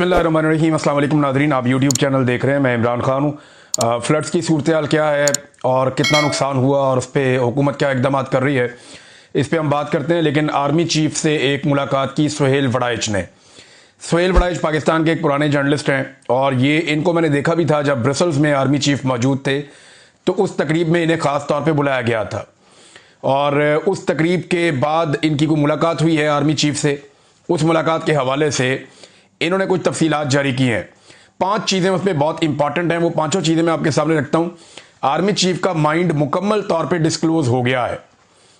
बिस्मिल्लाहिर्रहमानिर्रहीम। अस्सलाम वालेकुम नाज़रीन, आप यूट्यूब चैनल देख रहे हैं। मैं इमरान खान हूँ। फ्लड्स की सूरत हाल क्या है और कितना नुकसान हुआ और उस पर हुकूमत क्या इकदाम कर रही है, इस पर हम बात करते हैं। लेकिन आर्मी चीफ से एक मुलाकात की सुहेल वड़ाइच ने। सुहेल वड़ाइच पाकिस्तान के एक पुराने जर्नलिस्ट हैं और ये इनको मैंने देखा भी था जब ब्रसल्स में आर्मी चीफ मौजूद थे, तो उस तकरीब में इन्हें ख़ास तौर पर बुलाया गया था और उस तकरीब के बाद इनकी कोई मुलाकात हुई है आर्मी चीफ से। उस मुलाकात के हवाले से इन्होंने कुछ तफसीलात जारी की हैं। 5 चीज़ें उसमें बहुत इंपॉर्टेंट हैं, वो पांचों चीज़ें मैं आपके सामने रखता हूँ। आर्मी चीफ का माइंड मुकम्मल तौर पे डिस्क्लोज हो गया है,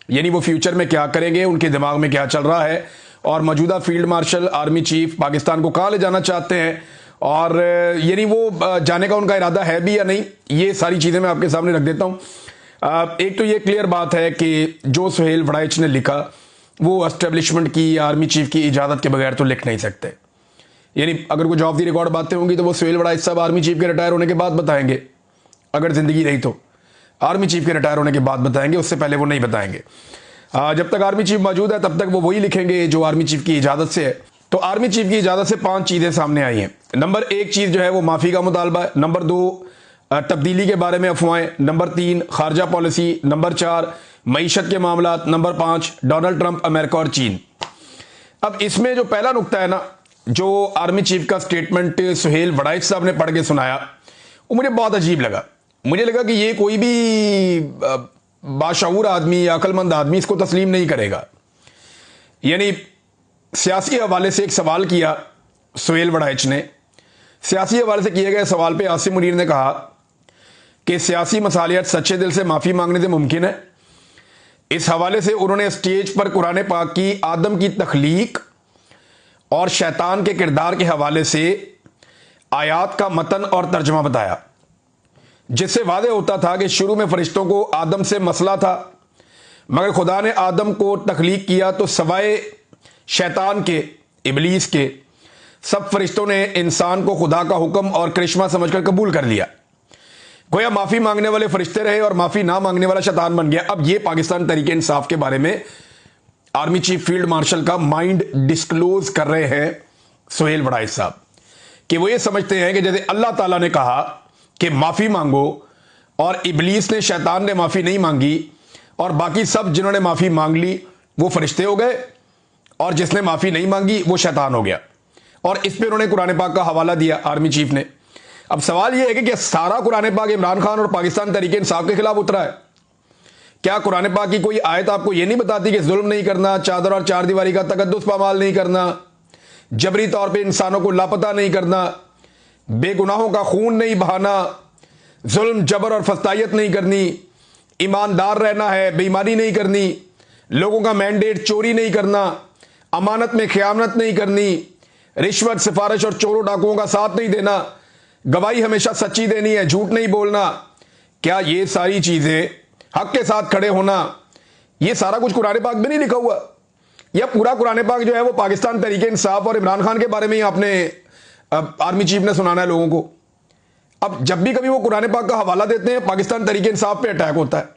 यानी वो फ्यूचर में क्या करेंगे, उनके दिमाग में क्या चल रहा है और मौजूदा field marshal army chief Pakistan को कहाँ ले जाना चाहते हैं और यानी वो जाने का उनका इरादा है भी या नहीं, ये सारी चीज़ें मैं आपके सामने रख देता हूँ। एक तो ये क्लियर बात है कि जो सुहेल वड़ाइच ने लिखा वो एस्टेब्लिशमेंट की आर्मी चीफ की इजाज़त के बगैर तो लिख नहीं सकते। यानी अगर कुछ ऑफ द रिकॉर्ड बातें होंगी तो वो सुहेल वड़ाइच साहब आर्मी चीफ के रिटायर होने के बाद बताएंगे, अगर जिंदगी रही तो आर्मी चीफ के रिटायर होने के बाद बताएंगे, उससे पहले वो नहीं बताएंगे। जब तक आर्मी चीफ मौजूद है तब तक वो वही लिखेंगे जो आर्मी चीफ की इजाज़त से है। तो आर्मी चीफ की इजाज़त से 5 चीज़ें सामने आई हैं। नंबर 1 चीज़ जो है वो माफ़ी का मुतालबा है। नंबर 2 तब्दीली के बारे में अफवाहें। नंबर 3 खारजा पॉलिसी। नंबर 4 मईशत के मामला। नंबर 5 डोनाल्ड ट्रंप, अमेरिका और चीन। अब इसमें जो पहला नुकता है ना, जो आर्मी चीफ का स्टेटमेंट सुहेल वड़ाइच साहब ने पढ़ के सुनाया, वो मुझे बहुत अजीब लगा। मुझे लगा कि ये कोई भी बाशऊर आदमी या अक्लमंद आदमी इसको तस्लीम नहीं करेगा। यानी सियासी हवाले से एक सवाल किया सुहेल वड़ाइच ने। सियासी हवाले से किए गए सवाल पे आसिम मुनीर ने कहा कि सियासी मसालियत सच्चे दिल से माफ़ी मांगने से मुमकिन है। इस हवाले से उन्होंने स्टेज पर कुरान पाक की आदम की तख्लीक और शैतान के किरदार के हवाले से आयात का मतन और तर्जमा बताया, जिससे वादे होता था कि शुरू में फरिश्तों को आदम से मसला था, मगर खुदा ने आदम को तख्लीक किया तो सवाए शैतान के, इबलीस के, सब फरिश्तों ने इंसान को खुदा का हुक्म और करिश्मा समझकर कबूल कर लिया। गोया माफ़ी मांगने वाले फरिश्ते रहे और माफ़ी ना मांगने वाला शैतान बन गया। अब ये पाकिस्तान तरीके इंसाफ के बारे में आर्मी चीफ फील्ड मार्शल का माइंड डिस्क्लोज कर रहे हैं सुहेल वड़ाइच साहब, कि वो ये समझते हैं कि जैसे अल्लाह ताला ने कहा कि माफ़ी मांगो और इबलीस ने, शैतान ने माफ़ी नहीं मांगी और बाकी सब जिन्होंने माफ़ी मांग ली वो फरिश्ते हो गए और जिसने माफ़ी नहीं मांगी वो शैतान हो गया। और इस पर उन्होंने कुरान पाक का हवाला दिया आर्मी चीफ ने। अब सवाल यह है कि क्या सारा कुरान पाक इमरान खान और पाकिस्तान तरीके इंसाफ के खिलाफ उतरा है? क्या कुरान पाक की कोई आयत आपको यह नहीं बताती कि जुल्म नहीं करना, चादर और चार दीवारी का तकद्दुस पामाल नहीं करना, जबरी तौर पे इंसानों को लापता नहीं करना, बेगुनाहों का खून नहीं बहाना, जुल्म जबर और फस्तायत नहीं करनी, ईमानदार रहना है, बेईमानी नहीं करनी, लोगों का मैंडेट चोरी नहीं करना, अमानत में खयानत नहीं करनी, रिश्वत, सिफारिश और चोरों डाकुओं का साथ नहीं देना, गवाही हमेशा सच्ची देनी है, झूठ नहीं बोलना। क्या ये सारी चीजें, हक के साथ खड़े होना, ये सारा कुछ कुरान पाक में नहीं लिखा हुआ? या पूरा कुरान पाक जो है वो पाकिस्तान तरीके इंसाफ और इमरान खान के बारे में ही आपने आर्मी चीफ ने सुनाना है लोगों को? अब जब भी कभी वो कुरान पाक का हवाला देते हैं पाकिस्तान तरीके इंसाफ पे अटैक होता है।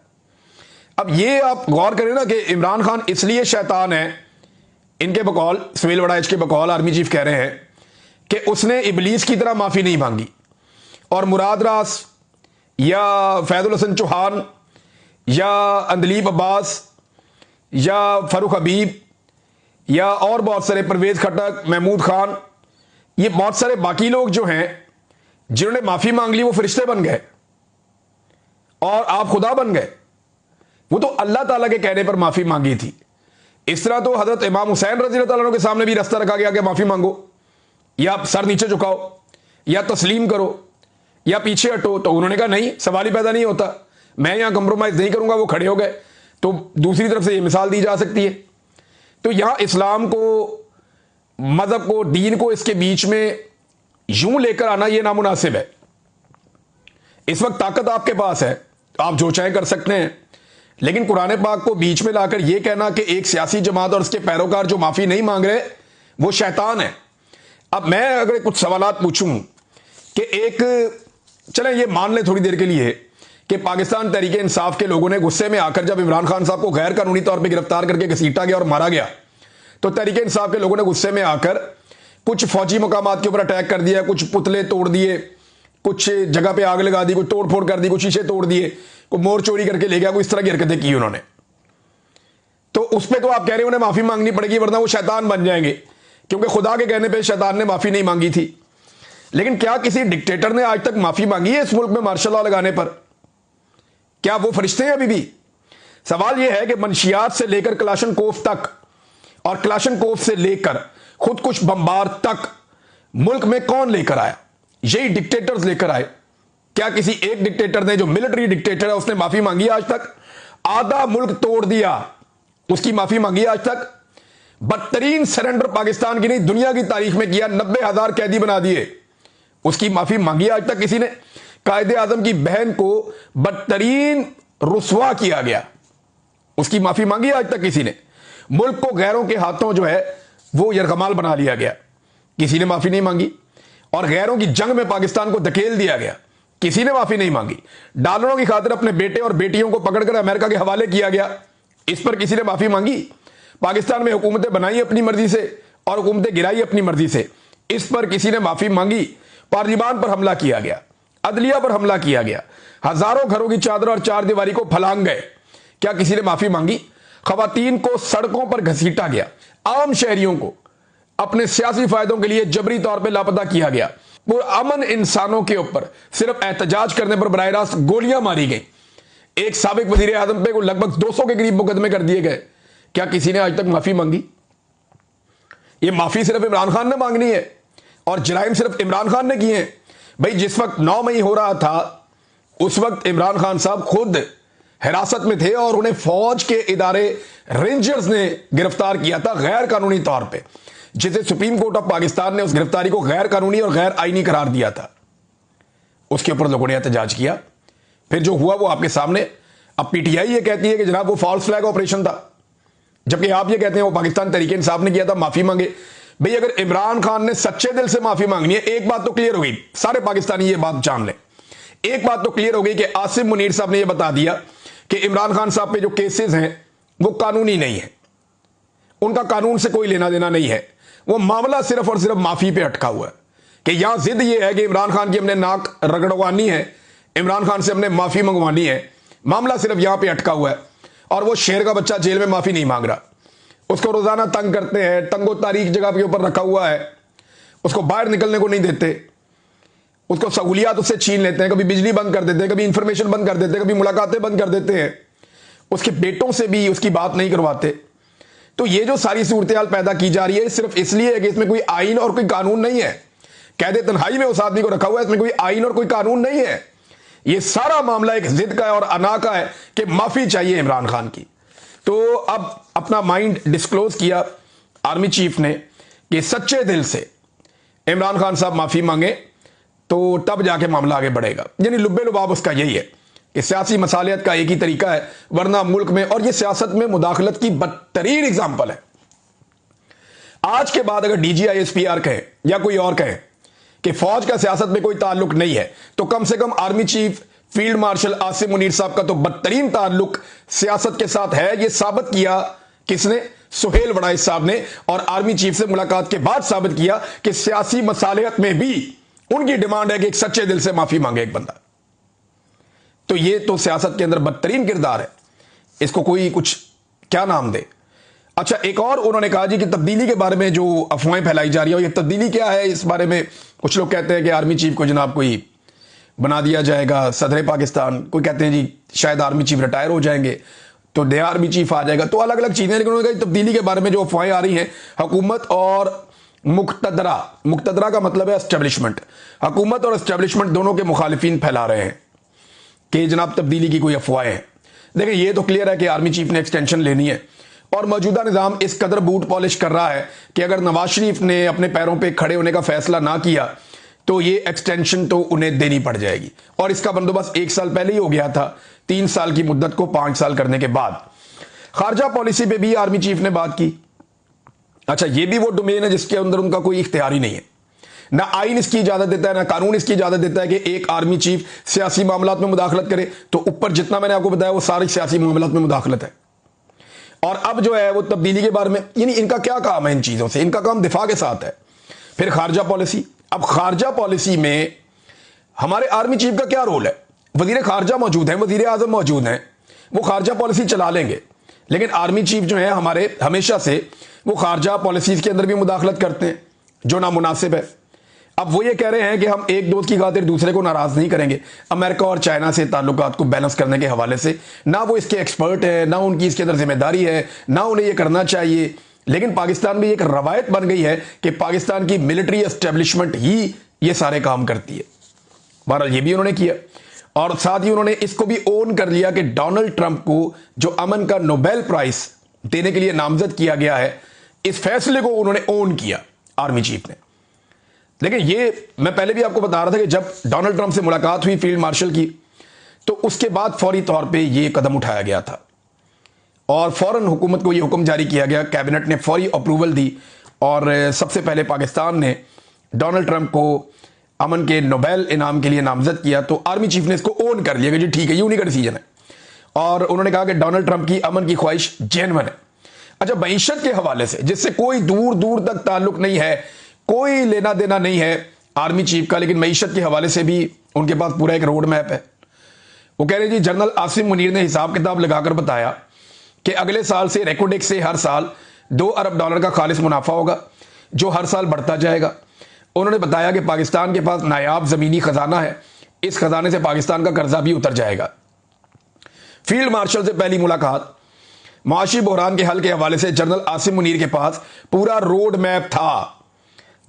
अब ये आप गौर करें ना कि इमरान खान इसलिए शैतान है, इनके बकौल, सुहेल वड़ाइच के बकौल आर्मी चीफ कह रहे हैं कि उसने इबलीस की तरह माफी नहीं मांगी और मुराद रास या फैजुल हसन चौहान या अंदलीब अब्बास या फरूख हबीब या और बहुत सारे, परवेज खटक, महमूद खान, ये बहुत सारे बाकी लोग जो हैं जिन्होंने माफी मांग ली वो फरिश्ते बन गए और आप खुदा बन गए। वो तो अल्लाह ताला के कहने पर माफी मांगी थी। इस तरह तो हजरत इमाम हुसैन रज़ी अल्लाह ताला के सामने भी रास्ता रखा गया कि माफी मांगो, या सर नीचे झुकाओ, या तस्लीम करो, या पीछे हटो। तो उन्होंने कहा नहीं, सवाल ही पैदा नहीं होता, मैं यहां कंप्रोमाइज नहीं करूंगा। वो खड़े हो गए। तो दूसरी तरफ से ये मिसाल दी जा सकती है। तो यहां इस्लाम को, मजहब को, दीन को इसके बीच में यूं लेकर आना यह नामुनासिब है। इस वक्त ताकत आपके पास है, आप जो चाहे कर सकते हैं, लेकिन कुरान पाक को बीच में लाकर यह कहना कि एक सियासी जमात और उसके पैरोकार जो माफी नहीं मांग रहे वो शैतान है। अब मैं अगर कुछ सवालात पूछूं कि एक, चलें ये मान लें थोड़ी देर के लिए कि पाकिस्तान तरीके इंसाफ के लोगों ने गुस्से में आकर जब इमरान खान साहब को गैर कानूनी तौर पे गिरफ्तार करके घसीटा गया और मारा गया, तो तरीके इंसाफ के लोगों ने गुस्से में आकर कुछ फौजी मकामात के ऊपर अटैक कर दिया, कुछ पुतले तोड़ दिए, कुछ जगह पे आग लगा दी, कुछ तोड़ फोड़ कर दी, कुछ शीशे तोड़ दिए, कोई मोर चोरी करके ले गया, कोई इस तरह की हरकतें की उन्होंने। तो उस पर तो आप कह रहे हैं उन्हें माफी मांगनी पड़ेगी वरना वो शैतान बन जाएंगे, क्योंकि खुदा के कहने पे शैतान ने माफी नहीं मांगी थी। लेकिन क्या किसी डिक्टेटर ने आज तक माफी मांगी है इस मुल्क में मार्शल लॉ लगाने पर? क्या वो फरिश्ते हैं अभी भी? सवाल यह है कि मंशियात से लेकर क्लाशनकोफ तक और क्लाशनकोफ से लेकर खुद कुछ बम्बार तक मुल्क में कौन लेकर आया? यही डिक्टेटर्स लेकर आए। क्या किसी एक डिक्टेटर ने, जो मिलिट्री डिक्टेटर है, उसने माफी मांगी आज तक? आधा मुल्क तोड़ दिया, उसकी माफी मांगी आज तक? बदतरीन सरेंडर पाकिस्तान की नहीं दुनिया की तारीख में किया, 90,000 कैदी बना दिए, उसकी माफी मांगी आज तक किसी ने? कायदे आजम की बहन को बदतरीन रुसवा किया गया, उसकी माफी मांगी आज तक किसी ने? मुल्क को गैरों के हाथों जो है वो यरगमाल बना लिया गया, किसी ने माफी नहीं मांगी। और गैरों की जंग में पाकिस्तान को धकेल दिया गया, किसी ने माफी नहीं मांगी। डॉलरों की खातिर अपने बेटे और बेटियों को पकड़कर अमेरिका के हवाले किया गया, इस पर किसी ने माफी मांगी? पाकिस्तान में हुकूमतें बनाई अपनी मर्जी से और हुकूमतें गिराई अपनी मर्जी से, इस पर किसी ने माफी मांगी? पार्लियामान पर हमला किया गया, अदलिया पर हमला किया गया, हजारों घरों की चादर और चार दीवारी को फलांग गए, क्या किसी ने माफी मांगी? खवातीन को सड़कों पर घसीटा गया, आम शहरियों को अपने सियासी फायदों के लिए जबरी तौर पर लापता किया गया, पुरअमन इंसानों के ऊपर सिर्फ एहतजाज करने पर बराह रास्त गोलियां मारी गई, एक साबिक वजीर आजम पे को लगभग 200 के करीब मुकदमे कर दिए गए, क्या किसी ने आज तक माफी मांगी? ये माफी सिर्फ इमरान खान ने मांगनी है और जराइम सिर्फ इमरान खान ने किए हैं। भाई जिस वक्त 9 मई हो रहा था उस वक्त इमरान खान साहब खुद हिरासत में थे और उन्हें फौज के इदारे रेंजर्स ने गिरफ्तार किया था गैर कानूनी तौर पे, जिसे सुप्रीम कोर्ट ऑफ पाकिस्तान ने उस गिरफ्तारी को गैर कानूनी और गैर आईनी करार दिया था। उसके ऊपर लोगों ने एहतजाज किया, फिर जो हुआ वो आपके सामने। अब पीटीआई ये कहती है कि जनाब वो फॉल्स फ्लैग ऑपरेशन था, जबकि आप ये कहते हैं वो पाकिस्तान तहरीक इंसाफ ने किया था, माफी मांगे। भाई अगर इमरान खान ने सच्चे दिल से माफी मांगनी है, एक बात तो क्लियर हो गई, सारे पाकिस्तानी ये बात जान लें, एक बात तो क्लियर हो गई कि आसिम मुनीर साहब ने यह बता दिया कि इमरान खान साहब पे जो केसेस हैं वो कानूनी नहीं है, उनका कानून से कोई लेना देना नहीं है, वो मामला सिर्फ और सिर्फ माफी पे अटका हुआ है कि यहां जिद ये है कि इमरान खान की हमने नाक रगड़वानी है, इमरान खान से हमने माफी मंगवानी है, मामला सिर्फ यहां पे अटका हुआ है। और वो शेर का बच्चा जेल में माफी नहीं मांग रहा, उसको रोजाना तंग करते हैं, तंगो तारीख जगह के ऊपर रखा हुआ है, उसको बाहर निकलने को नहीं देते, उसको सहूलियात उससे छीन लेते हैं, कभी बिजली बंद कर देते हैं, कभी इंफॉर्मेशन बंद कर देते हैं, कभी मुलाकातें बंद कर देते हैं, उसके बेटों से भी उसकी बात नहीं करवाते। तो ये जो सारी सूरत हाल पैदा की जा रही है सिर्फ इसलिए है कि इसमें कोई आइन और कोई कानून नहीं है। कैदे तन्हाई में उस आदमी को रखा हुआ है, इसमें कोई आइन और कोई कानून नहीं है। ये सारा मामला एक जिद का है और अना का है कि माफी चाहिए इमरान खान की। तो अब अपना माइंड डिस्क्लोज किया आर्मी चीफ ने कि सच्चे दिल से इमरान खान साहब माफी मांगे तो तब जाके मामला आगे बढ़ेगा। यानी लुब्बे लुबाब उसका यही है कि सियासी मसालियत का एक ही तरीका है, वरना मुल्क में, और ये सियासत में मुदाखलत की बदतरीन एग्जाम्पल है। आज के बाद अगर DGISPR कहे या कोई और कहे कि फौज का सियासत में कोई ताल्लुक नहीं है, तो कम से कम army chief field marshal Asim Munir साहब का तो बदतरीन ताल्लुक सियासत के साथ है। यह साबित किया किसने? सुहेल वड़ाइच साहब ने, और आर्मी चीफ से मुलाकात के बाद साबित किया कि सियासी मसालियत में भी उनकी डिमांड है कि एक सच्चे दिल से माफी मांगे एक बंदा। तो ये तो सियासत के अंदर बदतरीन किरदार है, इसको कोई कुछ क्या नाम दे। अच्छा, एक और उन्होंने कहा जी कि तब्दीली के बारे में जो अफवाहें फैलाई जा रही है, ये तब्दीली क्या है, इस बारे में कुछ लोग कहते हैं कि आर्मी चीफ को जनाब कोई बना दिया जाएगा सदर पाकिस्तान, कोई कहते हैं जी शायद आर्मी चीफ रिटायर हो जाएंगे तो नया आर्मी चीफ आ जाएगा, तो अलग अलग चीजें। लेकिन उन्होंने कहा तब्दीली के बारे में जो अफवाहें आ रही हैं, हुकूमत और मुक्तदरा, मुक्तदरा का मतलब है एस्टेब्लिशमेंट, हुकूमत और एस्टेब्लिशमेंट दोनों के मुखालिफिन फैला रहे हैं कि जनाब तब्दीली की कोई अफवाहें हैं। देखिए ये तो क्लियर है कि आर्मी चीफ ने एक्सटेंशन लेनी है और मौजूदा निज़ाम इस कदर बूट पॉलिश कर रहा है कि अगर नवाज शरीफ ने अपने पैरों पे खड़े होने का फैसला ना किया तो ये एक्सटेंशन तो उन्हें देनी पड़ जाएगी। और इसका बंदोबस्त 1 साल पहले ही हो गया था, 3 साल की मुद्दत को 5 साल करने के बाद। खारजा पॉलिसी पे भी आर्मी चीफ ने बात की। अच्छा, ये भी वो डोमेन है जिसके अंदर उनका कोई इख्तियार ही नहीं है, ना आइन इसकी इजाजत देता है, ना कानून इसकी इजाजत देता है कि एक आर्मी चीफ सियासी मामलात में मुदाखलत करे। तो ऊपर जितना मैंने आपको बताया वो सारी सियासी मामलात में मुदाखलत है। और अब जो है वो तब्दीली के बारे में, यानी इनका क्या काम है इन चीजों से? इनका काम दिफा के साथ है। फिर खारजा पॉलिसी। अब खारजा पॉलिसी में हमारे आर्मी चीफ का क्या रोल है? वजीर खारजा मौजूद हैं, वजीर आजम मौजूद हैं, वो खारजा पॉलिसी चला लेंगे, लेकिन आर्मी चीफ जो है हमारे हमेशा से वो खारजा पॉलिसीज के अंदर भी मुदाखलत करते हैं जो नामुनासिब है। अब वो ये कह रहे हैं कि हम एक दोस्त की खातिर दूसरे को नाराज नहीं करेंगे। अमेरिका और चाइना से ताल्लुकात को बैलेंस करने के हवाले से ना वो इसके एक्सपर्ट है, ना उनकी इसके अंदर जिम्मेदारी है, ना उन्हें ये करना चाहिए। लेकिन पाकिस्तान में एक रवायत बन गई है कि पाकिस्तान की मिलिट्री एस्टेब्लिशमेंट ही ये सारे काम करती है। बहरहाल ये भी उन्होंने किया और साथ ही उन्होंने इसको भी ओन कर लिया कि डोनाल्ड ट्रंप को जो अमन का नोबेल प्राइज देने के लिए नामजद किया गया है, इस फैसले को उन्होंने ओन किया आर्मी चीफ ने। लेकिन ये मैं पहले भी आपको बता रहा था कि जब डोनाल्ड ट्रंप से मुलाकात हुई फील्ड मार्शल की, तो उसके बाद फौरी तौर पे ये कदम उठाया गया था और फौरन हुकूमत को ये हुक्म जारी किया गया, कैबिनेट ने फौरी अप्रूवल दी और सबसे पहले पाकिस्तान ने डोनाल्ड ट्रंप को अमन के नोबेल इनाम के लिए नामजद किया। तो आर्मी चीफ ने इसको ओन कर लिया कि जी ठीक है, ये उन्हीं का डिसीजन है और उन्होंने कहा कि डोनाल्ड ट्रंप की अमन की ख्वाहिश जेन्युइन है। अच्छा, मईशत के हवाले से जिससे कोई दूर दूर तक ताल्लुक नहीं है, कोई लेना देना नहीं है आर्मी चीफ का, लेकिन मईशत के हवाले से भी उनके पास पूरा एक रोड मैप है। वो कह रहे जी, जनरल आसिम मुनीर ने हिसाब किताब लगाकर बताया कि अगले साल से रेकोडेक्स से हर साल $2 अरब का खालिस मुनाफा होगा जो हर साल बढ़ता जाएगा। उन्होंने बताया कि पाकिस्तान के पास नायाब जमीनी खजाना है, इस खजाने से पाकिस्तान का कर्जा भी उतर जाएगा। फील्ड मार्शल से पहली मुलाकात, मुआशी बहरान के हल के हवाले से जनरल आसिम मुनीर के पास पूरा रोड मैप था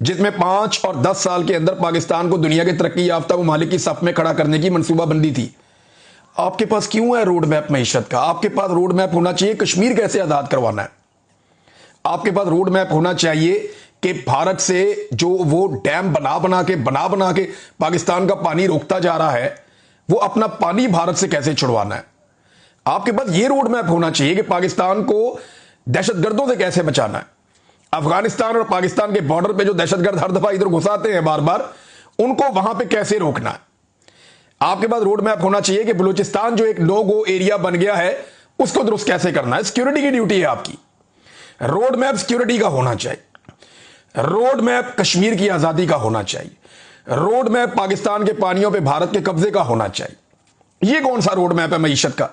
जिसमें 5 और 10 साल के अंदर पाकिस्तान को दुनिया के तरक्की याफ्ता ममालिक की सफ में खड़ा करने की मनसूबाबंदी थी। आपके पास क्यों है रोड मैप मईशत का? आपके पास रोड मैप होना चाहिए कश्मीर कैसे आजाद करवाना है। आपके पास रोड मैप होना चाहिए कि भारत से जो वो डैम बना बना के पाकिस्तान का पानी रोकता जा रहा है, वो अपना पानी भारत से कैसे छुड़वाना है। आपके पास ये रोड मैप होना चाहिए कि पाकिस्तान को दहशतगर्दों से कैसे बचाना है। अफगानिस्तान और पाकिस्तान के बॉर्डर पे जो दहशतगर्द हर दफा इधर घुसाते हैं बार बार, उनको वहां पे कैसे रोकना है। आपके पास रोड मैप होना चाहिए कि बलूचिस्तान जो एक नो गो एरिया बन गया है, उसको दुरुस्त कैसे करना है। सिक्योरिटी की ड्यूटी है आपकी। रोड मैप सिक्योरिटी का होना चाहिए, रोड मैप कश्मीर की आजादी का होना चाहिए, रोड मैप पाकिस्तान के पानियों पे भारत के कब्जे का होना चाहिए। ये कौन सा रोड मैप है मईशत का?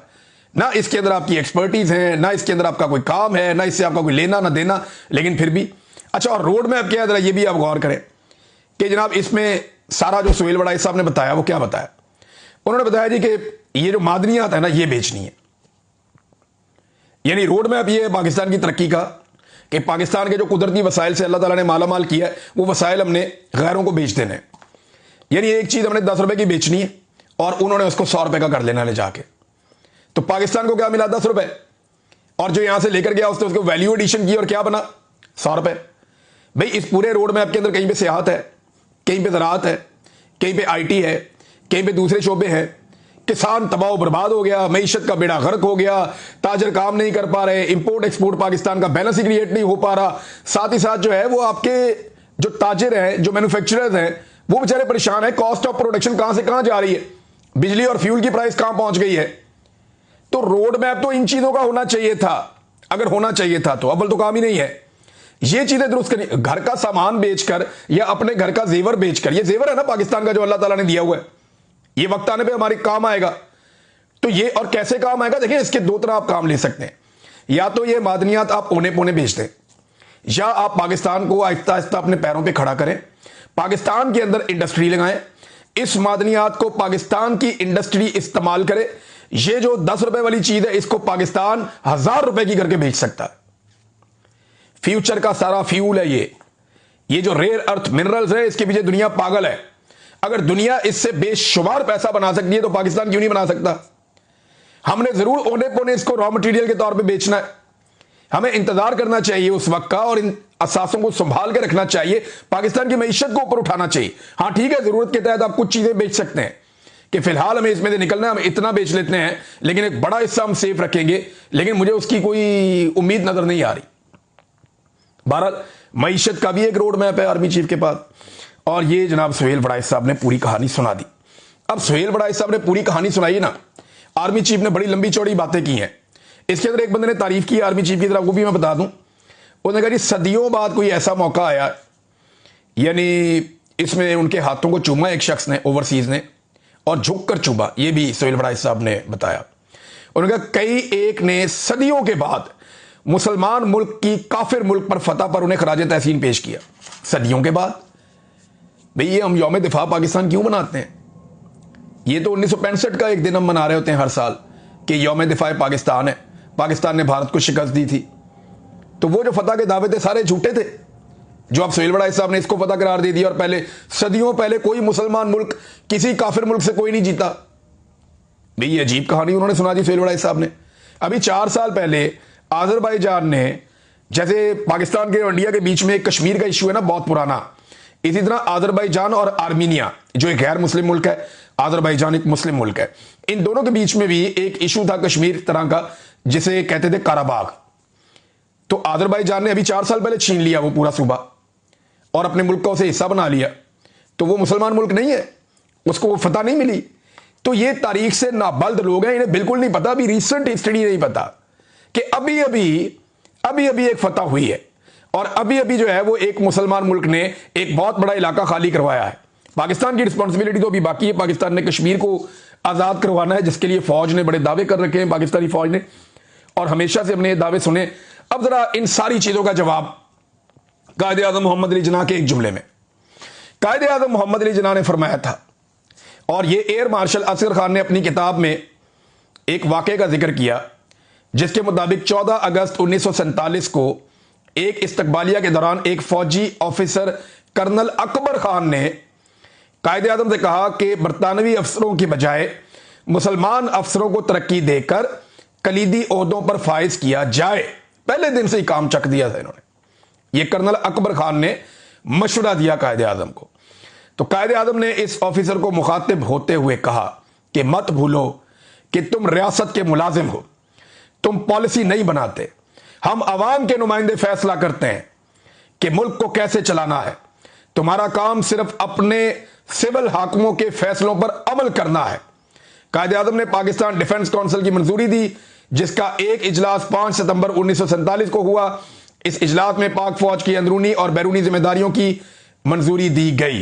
ना इसके अंदर आपकी एक्सपर्टीज है, ना इसके अंदर आपका कोई काम है, ना इससे आपका कोई लेना ना देना, लेकिन फिर भी। अच्छा, और रोड मैप क्या है जरा ये भी आप गौर करें कि जनाब इसमें सारा जो सुहेल वड़ाई साहब ने बताया वो क्या बताया। उन्होंने बताया जी कि ये जो मादनियात है ना, ये बेचनी है। यानी रोड मैप ये है पाकिस्तान की तरक्की का कि पाकिस्तान के जो कुदरती वसाइल से अल्लाह ताला ने माला माल किया है, वो वसाइल हमने गैरों को बेच देने। यानी एक चीज हमने 10 रुपए की बेचनी है और उन्होंने उसको 100 रुपए का कर लेना ले जाके। तो पाकिस्तान को क्या मिला? 10 रुपए। और जो यहां से लेकर गया उसने उसको वैल्यू एडिशन की और क्या बना? 100 रुपए। भाई इस पूरे रोड मैप के अंदर कहीं पे सियाहत है, कहीं पे ज़राअत है, कहीं पे IT है, कहीं पे दूसरे शोबे हैं। किसान तबाह बर्बाद हो गया, मईशत का बेड़ा गर्क हो गया, ताजर काम नहीं कर पा रहे, इंपोर्ट एक्सपोर्ट पाकिस्तान का बैलेंस ही क्रिएट नहीं हो पा रहा। साथ ही साथ जो है वो आपके जो ताजिर हैं, जो मैन्युफैक्चरर्स हैं, वो बेचारे परेशान है। कॉस्ट ऑफ प्रोडक्शन कहां से कहां जा रही है, बिजली और फ्यूल की प्राइस कहां पहुंच गई है। तो रोड मैप तो इन चीजों का होना चाहिए था, अगर होना चाहिए था तो। अव्वल तो काम ही नहीं है ये चीजें दुरुस्त करनी। घर का सामान बेचकर या अपने घर का जेवर बेचकर, ये जेवर है ना पाकिस्तान का जो अल्लाह ताला ने दिया हुआ है, ये वक्त आने पे हमारे काम आएगा। तो ये और कैसे काम आएगा? देखिए, इसके दो तरह आप काम ले सकते हैं। या तो ये मादनियात आप पौने पौने बेच दें, या आप पाकिस्तान को आहिस्ता आहिस्ता अपने पैरों पे खड़ा करें, पाकिस्तान के अंदर इंडस्ट्री लगाएं, इस मादनियात को पाकिस्तान की इंडस्ट्री इस्तेमाल करे। ये जो 10 रुपए वाली चीज है, इसको पाकिस्तान 1000 रुपए की करके बेच सकता है। फ्यूचर का सारा फ्यूल है ये जो रेयर अर्थ मिनरल्स है, इसके पीछे दुनिया पागल है। अगर दुनिया इससे बेशुमार पैसा बना सकती है तो पाकिस्तान क्यों नहीं बना सकता? हमने जरूर ओने पोने इसको रॉ मटेरियल के तौर पे बेचना है। हमें इंतजार करना चाहिए उस वक्त का और इन असासों को संभाल के रखना चाहिए, पाकिस्तान की मईशत को ऊपर उठाना चाहिए। हाँ ठीक है, जरूरत के तहत आप कुछ चीजें बेच सकते हैं कि फिलहाल हमें इसमें से निकलना है, हम इतना बेच लेते हैं, लेकिन एक बड़ा हिस्सा हम सेफ रखेंगे। लेकिन मुझे उसकी कोई उम्मीद नजर नहीं आ रही। भारत मईशत का भी एक रोड मैप है आर्मी चीफ के पास। और ये जनाब सुहेल वड़ाई साहब ने पूरी कहानी सुना दी। अब सुहेल वड़ाई साहब ने पूरी कहानी सुनाई ना, आर्मी चीफ ने बड़ी लंबी चौड़ी बातें की हैं। इसके अंदर एक बंदे ने तारीफ की आर्मी चीफ की तरफ, वो भी मैं बता दूं। उसने कहा जी, सदियों बाद कोई ऐसा मौका आया यानी इसमें उनके हाथों को चूमा एक शख्स ने ओवरसीज ने, और झुक कर चूमा, ये भी सोहेल वड़ाइच साहब ने बताया। उन्होंने कहा कई एक ने सदियों के बाद मुसलमान मुल्क की काफिर मुल्क पर फतह पर उन्हें खराज तहसीन पेश किया। सदियों के बाद भाई, ये हम यौम दिफा पाकिस्तान क्यों मनाते हैं? ये तो 1965 का एक दिन हम मना रहे होते हैं हर साल कि यौम दिफा पाकिस्तान है, पाकिस्तान ने भारत को शिकस्त दी थी। तो वो जो फतह के दावे थे सारे झूठे थे, जो अब सोहेल वड़ाइच साहब ने इसको फतह करार दे दिया। और पहले सदियों पहले कोई मुसलमान मुल्क किसी काफिर मुल्क से कोई नहीं जीता। भाई ये अजीब कहानी उन्होंने सुना दी सोहेल वड़ाइच साहब ने। अभी 4 साल पहले आज़रबाईजान ने, जैसे पाकिस्तान के और इंडिया के बीच में एक कश्मीर का इशू है ना बहुत पुराना, इसी तरह आज़रबाईजान और आर्मीनिया जो एक गैर मुस्लिम मुल्क है, आज़रबाईजान एक मुस्लिम मुल्क है, इन दोनों के बीच में भी एक इशू था कश्मीर तरह का जिसे कहते थे काराबाग। तो आज़रबाईजान ने अभी 4 साल पहले छीन लिया वो पूरा सूबा और अपने मुल्क का उसे हिस्सा बना लिया। तो वो मुसलमान मुल्क नहीं है, उसको वो फतह नहीं मिली। तो ये तारीख से नाबल्द लोग हैं, इन्हें बिल्कुल नहीं पता, अभी रीसेंट हिस्ट्री नहीं पता कि अभी अभी एक फतह हुई है और अभी अभी जो है वो एक मुसलमान मुल्क ने एक बहुत बड़ा इलाका खाली करवाया है। पाकिस्तान की रिस्पॉन्सिबिलिटी तो अभी बाकी है, पाकिस्तान ने कश्मीर को आज़ाद करवाना है, जिसके लिए फौज ने बड़े दावे कर रखे हैं, पाकिस्तानी फौज ने, और हमेशा से हमने ये दावे सुने। अब जरा इन सारी चीजों का जवाब कायदे आज़म मोहम्मद अली जिन्ना के एक जुमले में। कायदे आज़म मोहम्मद अली जिन्ना ने फरमाया था, और ये एयर मार्शल असगर खान ने अपनी किताब में एक वाक़े का जिक्र किया, जिसके मुताबिक 14 अगस्त 1947 को एक इस्तकबालिया के दौरान एक फौजी ऑफिसर कर्नल अकबर खान ने कायदे आज़म से कहा कि बरतानवी अफसरों की बजाय मुसलमान अफसरों को तरक्की देकर कलीदी ओहदों पर फाइज किया जाए। पहले दिन से ही काम चक दिया था इन्होंने। ये कर्नल अकबर खान ने मशवरा दिया कायदे आज़म को। तो कायदे आज़म ने इस ऑफिसर को मुखातिब होते हुए कहा कि मत भूलो कि तुम रियासत के मुलाजिम हो, तुम पॉलिसी नहीं बनाते, हम अवाम के नुमाइंदे फैसला करते हैं कि मुल्क को कैसे चलाना है। तुम्हारा काम सिर्फ अपने सिविल हाकिमों के फैसलों पर अमल करना है। कायदे आज़म ने पाकिस्तान डिफेंस काउंसिल की मंजूरी दी, जिसका एक इजलास 5 सितंबर 1947 को हुआ। इस इजलास में पाक फौज की अंदरूनी और बैरूनी जिम्मेदारियों की मंजूरी दी गई।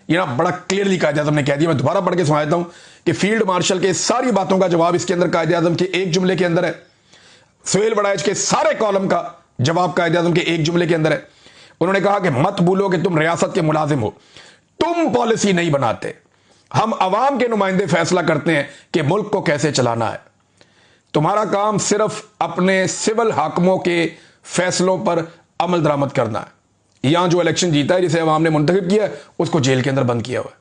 ये ना बड़ा क्लियरली कायदे आज़म ने कह दिया। मैं दोबारा पढ़ के सुनाता हूं कि फील्ड मार्शल के सारी बातों का जवाब इसके अंदर कायदे आज़म के एक जुमले के अंदर है। सोहेल वड़ाइच के सारे कॉलम का जवाब कायदे आज़म के एक जुमले के अंदर है। उन्होंने कहा कि मत भूलो कि तुम रियासत के मुलाजिम हो, तुम पॉलिसी नहीं बनाते, हम अवाम के नुमाइंदे फैसला करते हैं कि मुल्क को कैसे चलाना है। तुम्हारा काम सिर्फ अपने सिविल हाकिमों के फैसलों पर अमल दरामद करना है। यहां जो इलेक्शन जीता है, जिसे अवाम ने मुंतखब किया है, उसको जेल के अंदर बंद किया हुआ है,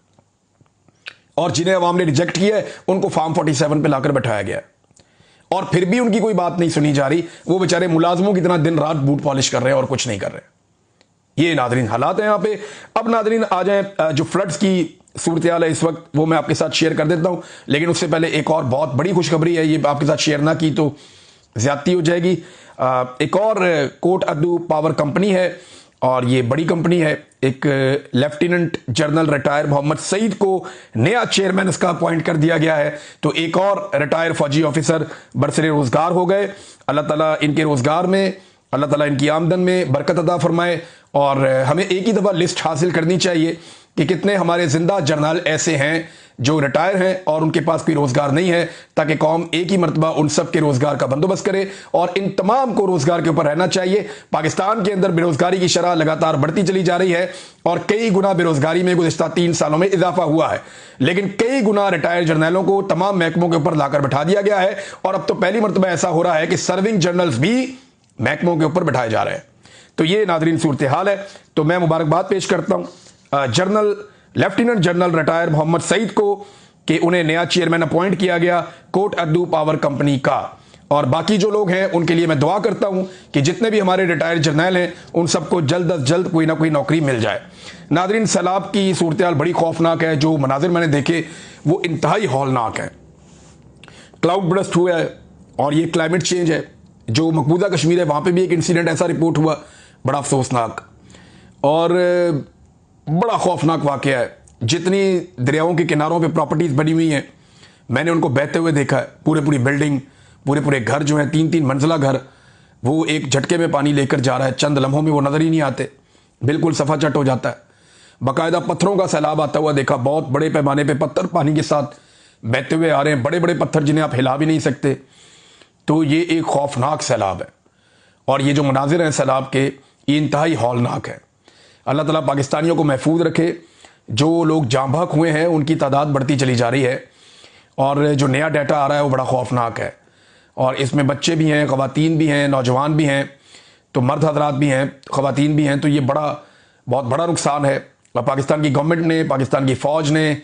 और जिन्हें अवाम ने रिजेक्ट किया है उनको फार्म 47 पे लाकर बैठाया गया है, और फिर भी उनकी कोई बात नहीं सुनी जा रही। वो बेचारे मुलाजमों की तरह दिन रात बूट पॉलिश कर रहे हैं और कुछ नहीं कर रहे। ये नादरीन हालात है यहां पे। अब नादरीन आ जाए, जो फ्लड्स की सूरत हाल है इस वक्त, वो मैं आपके साथ शेयर कर देता हूं। लेकिन उससे पहले एक और बहुत बड़ी खुशखबरी है, ये आपके साथ शेयर ना की तो ज्यादती हो जाएगी। एक और कोट अद्दू पावर कंपनी है, और ये बड़ी कंपनी है। एक lieutenant general retired Mohammad Saeed को नया चेयरमैन इसका अपॉइंट कर दिया गया है। तो एक और रिटायर फौजी ऑफिसर बरसरे रोजगार हो गए। अल्लाह ताला इनके रोजगार में, अल्लाह ताला इनकी आमदन में बरकत अता फरमाए। और हमें एक ही दफ़ा लिस्ट हासिल करनी चाहिए कि कितने हमारे जिंदा जर्नल ऐसे हैं जो रिटायर हैं और उनके पास कोई रोजगार नहीं है, ताकि कौम एक ही मरतबा उन सब के रोजगार का बंदोबस्त करे। और इन तमाम को रोजगार के ऊपर रहना चाहिए। पाकिस्तान के अंदर बेरोजगारी की शरह लगातार बढ़ती चली जा रही है, और कई गुना बेरोजगारी में गुज़िश्ता 3 सालों में इजाफा हुआ है। लेकिन कई गुना रिटायर्ड जर्नलों को तमाम महकमों के ऊपर लाकर बैठा दिया गया है, और अब तो पहली मरतबा ऐसा हो रहा है कि सर्विंग जर्नल्स भी महकमों के ऊपर बैठाए जा रहे हैं। तो ये नादरीन सूरत हाल है। तो मैं मुबारकबाद पेश करता हूं lieutenant general retired Mohammad Saeed को कि उन्हें नया चेयरमैन अपॉइंट किया गया कोट अद्दू पावर कंपनी का। और बाकी जो लोग हैं उनके लिए मैं दुआ करता हूं कि जितने भी हमारे रिटायर्ड जर्नल हैं उन सबको जल्द अज जल्द कोई ना कोई नौकरी मिल जाए। नादरीन, सैलाब की सूरत हाल बड़ी खौफनाक है। जो मनाजिर मैंने देखे वो इंतहाई हौलनाक है। क्लाउड बर्स्ट हुआ है, और ये क्लाइमेट चेंज है। जो मकबूजा कश्मीर है वहाँ पे भी एक इंसिडेंट ऐसा रिपोर्ट हुआ, बड़ा अफसोसनाक और बड़ा खौफनाक वाक़या है। जितनी दरियाओं के किनारों पे प्रॉपर्टीज़ बनी हुई हैं, मैंने उनको बहते हुए देखा है। पूरी बिल्डिंग, पूरे घर जो हैं, 3-3 मंजिला घर, वो एक झटके में पानी लेकर जा रहा है। चंद लम्हों में वो नज़र ही नहीं आते, बिल्कुल सफाचट हो जाता है। बाकायदा पत्थरों का सैलाब आता हुआ देखा, बहुत बड़े पैमाने पे पत्थर पानी के साथ बहते हुए आ रहे हैं, बड़े बड़े पत्थर जिन्हें आप हिला भी नहीं सकते। तो ये एक खौफनाक सैलाब है और ये जो मनाजिर हैं सैलाब के, ये इंतहाई हौलनाक है। अल्लाह ताला पाकिस्तानियों को महफूज रखे। जो लोग जाँ बहक हुए हैं उनकी तादाद बढ़ती चली जा रही है और जो नया डाटा आ रहा है वो बड़ा खौफनाक है और इसमें बच्चे भी हैं, ख़वातीन भी हैं, नौजवान भी हैं, तो मर्द हजरात भी हैं, ख़वातीन भी हैं। तो ये बहुत बड़ा नुकसान है। और पाकिस्तान की गवर्नमेंट ने, पाकिस्तान की फ़ौज ने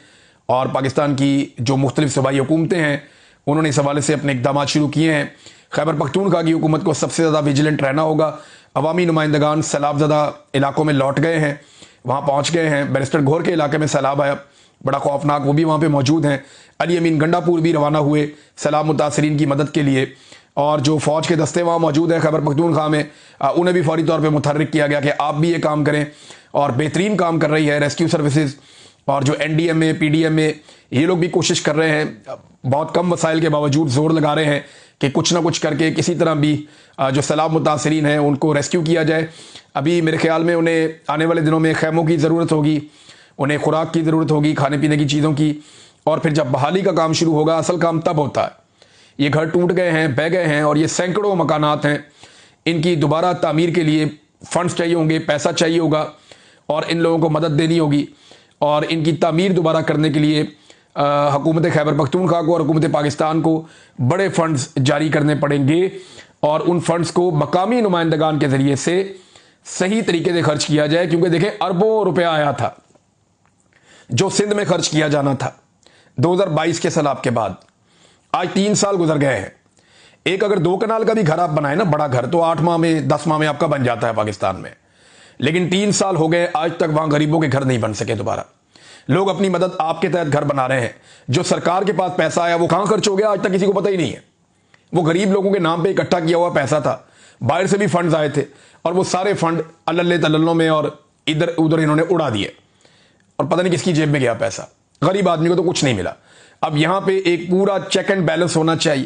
और पाकिस्तान की जो मुख्तलिफ सूबाई हुकूमतें हैं उन्होंने इस हवाले से अपने इक़दाम शुरू किए हैं। खैबर पख्तूनख्वा की हुकूमत को सबसे ज़्यादा विजिलेंट रहना होगा। अवामी नुमाइंदगान सैलाब ज़दा इलाकों में लौट गए हैं, वहाँ पहुँच गए हैं। बैरिस्टर घोर के इलाके में सैलाब आया, बड़ा खौफनाक, वो भी वहाँ पे मौजूद हैं। अली अमीन गंडापुर भी रवाना हुए सैलाब मुतासरीन की मदद के लिए और जो फ़ौज के दस्ते वहाँ मौजूद हैं खैबर पख्तूनख्वा में, उन्हें भी फौरी तौर पर मुतहर्रिक किया गया कि आप भी ये काम करें और बेहतरीन काम कर रही है रेस्क्यू सर्विसेज और जो NDMA PDMA ये लोग भी कोशिश कर रहे हैं। बहुत कम वसाइल के बावजूद जोर लगा रहे हैं कि कुछ ना कुछ करके किसी तरह भी जो सैलाब मुतासरीन हैं उनको रेस्क्यू किया जाए। अभी मेरे ख्याल में उन्हें आने वाले दिनों में खैमों की ज़रूरत होगी, उन्हें खुराक की ज़रूरत होगी, खाने पीने की चीज़ों की। और फिर जब बहाली का काम शुरू होगा, असल काम तब होता है। ये घर टूट गए हैं, बह गए हैं और ये सैकड़ों मकानात हैं, इनकी दोबारा तामीर के लिए फ़ंड्स चाहिए होंगे, पैसा चाहिए होगा और इन लोगों को मदद देनी होगी और इनकी तामीर दोबारा करने के लिए हुकूमत खैबर पख्तूनख्वा को और हुकूमत पाकिस्तान को बड़े फंड्स जारी करने पड़ेंगे और उन फंड्स को मकामी नुमाइंदगान के ज़रिए से सही तरीके से खर्च किया जाए। क्योंकि देखें, अरबों रुपया आया था जो सिंध में खर्च किया जाना था 2022 के सैलाब के बाद। आज 3 साल गुजर गए हैं। एक अगर 2 कनाल का भी घर आप बनाए ना, बड़ा घर, तो 8 माह में 10 माह में आपका बन जाता है पाकिस्तान में। लेकिन 3 साल हो गए, आज तक वहां गरीबों के घर नहीं बन सके दोबारा। लोग अपनी मदद आपके तहत घर बना रहे हैं। जो सरकार के पास पैसा आया वो कहां खर्च हो गया आज तक किसी को पता ही नहीं है। वो गरीब लोगों के नाम पे इकट्ठा किया हुआ पैसा था, बाहर से भी फंड्स आए थे और वो सारे फंड अल्ले तल्लों में और इधर उधर इन्होंने उड़ा दिए और पता नहीं किसकी जेब में गया पैसा। गरीब आदमी को तो कुछ नहीं मिला। अब यहां पे एक पूरा चेक एंड बैलेंस होना चाहिए।